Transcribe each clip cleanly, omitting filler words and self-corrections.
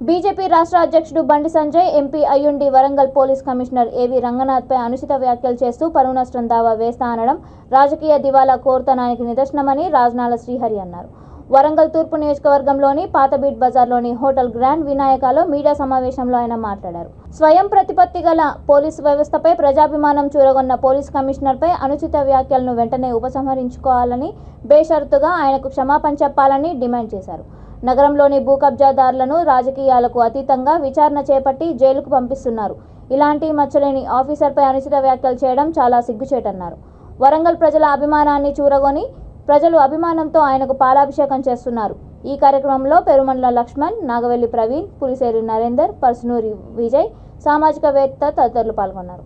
BJP రాష్ట్ర అధ్యక్షుడు Bandi Sanjay MP అయ్యుండి వరంగల్ పోలీస్ కమిషనర్ ఏవి రంగనాథ్పై అనుచిత వ్యాఖ్యలు చేస్తూ పరువు నష్టం దావా వేస్తా అనడం రాజకీయ దివాలా కోరుతనానికి నిదర్శనమని రాజనాల శ్రీహరి అన్నారు. వరంగల్ తూర్పు నియోజకవర్గంలోని పాతబీట్ బజార్లోని హోటల్ గ్రాండ్ వినాయకలో మీడియా సమావేశంలో ఆయన మాట్లాడారు. స్వయం ప్రతిపత్తి గల పోలీసు వ్యవస్థపై ప్రజాభిమానం చూరగొన్న పోలీస్ కమిషనర్పై అనుచిత వ్యాఖ్యలను వెంటనే ఉపసంహరించుకోవాలని, బేషరతుగా ఆయనకు క్షమాపణ చెప్పాలని డిమాండ్ చేశారు. నగరంలోని భూ కబ్జాదారులను రాజకీయాలకు అతీతంగా విచారణ చేపట్టి జైలుకు పంపిస్తున్నారు. ఇలాంటి మచ్చలేని ఆఫీసర్పై అనుచిత వ్యాఖ్యలు చేయడం చాలా సిగ్గుచేటన్నారు. వరంగల్ ప్రజల అభిమానాన్ని చూరగొని ప్రజలు అభిమానంతో ఆయనకు పాలాభిషేకం చేస్తున్నారు. ఈ కార్యక్రమంలో పెరుమండ్ల లక్ష్మణ్, నాగవెల్లి ప్రవీణ్, పులిసేరి నరేందర్, పర్సునూరి విజయ్, సామాజికవేత్త తదితరులు పాల్గొన్నారు.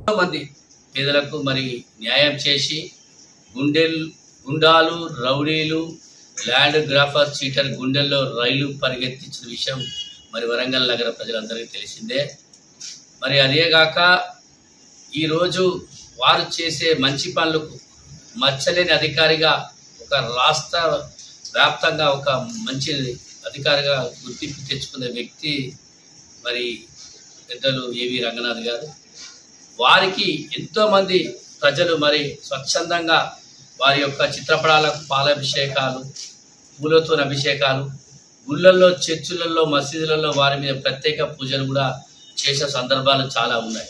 పేదలకు మరి న్యాయం చేసి గుండాలు, రౌడీలు, ల్యాండ్ గ్రాఫర్, చీటర్ గుండెల్లో రైలు పరిగెత్తించిన విషయం మరి వరంగల్ నగర ప్రజలందరికీ తెలిసిందే. మరి అదేగాక ఈరోజు వారు చేసే మంచి పనులకు మచ్చలేని అధికారిగా ఒక రాష్ట్ర వ్యాప్తంగా ఒక మంచి అధికారిగా గుర్తింపు తెచ్చుకునే వ్యక్తి మరి పెద్దలు ఏవి రంగనాథ్ గారు. వారికి ఎంతోమంది ప్రజలు మరి స్వచ్ఛందంగా వారి యొక్క చిత్రపటాలకు పాలాభిషేకాలు, పూలతో అభిషేకాలు, గుళ్ళల్లో, చర్చిలలో, మసీదులలో వారి మీద ప్రత్యేక పూజలు కూడా చేసే సందర్భాలు చాలా ఉన్నాయి.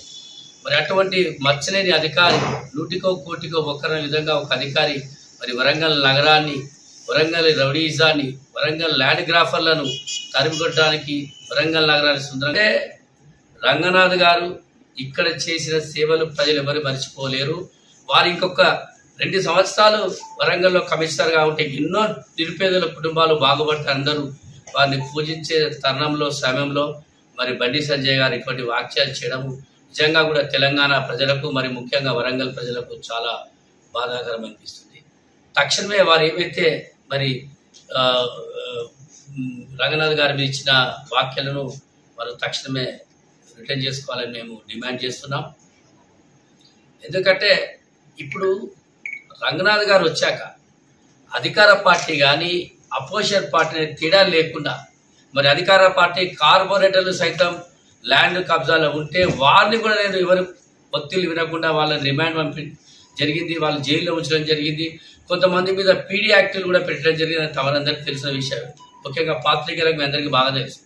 మరి అటువంటి మచ్చలేని అధికారి, నూటికో కోటికో ఒక్కరి విధంగా ఒక అధికారి మరి వరంగల్ నగరాన్ని, వరంగల్ రౌడీజాన్ని, వరంగల్ ల్యాండ్ గ్రాఫర్లను తరిమికొట్టడానికి వరంగల్ నగరాన్ని సుందరంగా రంగనాథ్ గారు ఇక్కడ చేసిన సేవలు ప్రజలు ఎవరు మర్చిపోలేరు. వారు ఇంకొక 2 సంవత్సరాలు వరంగల్లో కమిషనర్గా ఉంటే ఎన్నో నిరుపేదల కుటుంబాలు బాగుపడతారు. అందరూ వారిని పూజించే తరుణంలో, సమయంలో మరి బండి సంజయ్ గారు ఇటువంటి వ్యాఖ్యలు చేయడం నిజంగా కూడా తెలంగాణ ప్రజలకు మరి ముఖ్యంగా వరంగల్ ప్రజలకు చాలా బాధాకరం అనిపిస్తుంది. తక్షణమే వారు ఏవైతే మరి రంగనాథ్ గారి మీద ఇచ్చిన వ్యాఖ్యలను వారు తక్షణమే రిటర్న్ చేసుకోవాలని మేము డిమాండ్ చేస్తున్నాం. ఎందుకంటే ఇప్పుడు రంగనాథ్ గారు వచ్చాక అధికార పార్టీ కానీ అపోజిషన్ పార్టీ తేడా లేకుండా మరి అధికార పార్టీ కార్పొరేటర్లు సైతం ల్యాండ్ కబ్జాలో ఉంటే వారిని కూడా నేను ఎవరు ఒత్తిళ్లు వినకుండా వాళ్ళని రిమాండ్ జరిగింది, వాళ్ళు జైల్లో ఉంచడం జరిగింది. కొంతమంది మీద పీడీ యాక్టులు కూడా పెట్టడం జరిగింది. తమరందరికీ తెలిసిన విషయం. ముఖ్యంగా పాత్రికేయులకు మీ అందరికీ బాగా తెలుసు.